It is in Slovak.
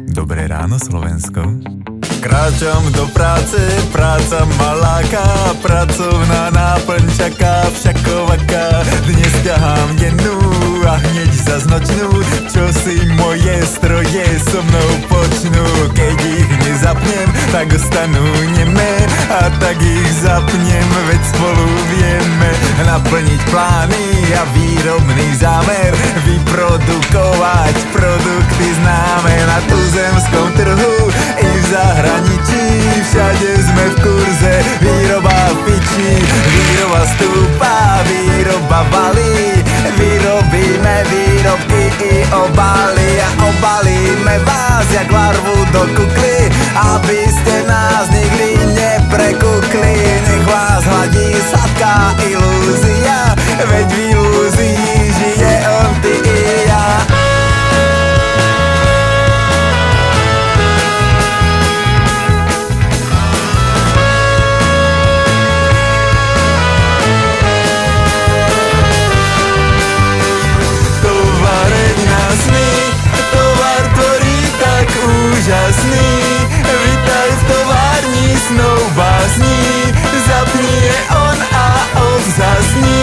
Dobré ráno, Slovensko. Kráčam do práce, práca ma láka, pracovná náplň čaká všakovaká. Dnes ťahám dennú a hneď zas nočnú, čo si moje stroje so mnou počnú. Keď ich nezapnem, tak ostanú nemé, a tak ich zapnem, veď spolu vieme naplniť plány a výrobný zámer, vyprodukovať produkty známe na tuzemskom trhu i v zahraničí. Všade sme v kurze, výroba pičí, výroba stúpa, výroba valí. Vyrobíme výrobky i obaly a obalíme vás jak larvu do kukly, aby ste nás nikdy neprekukli. Nech vás hladí sladká ilúzia, veď v ilúzii žije on, ty i ja. Úžasný, vítaj v továrni snov básní, zapni je on a on zasní.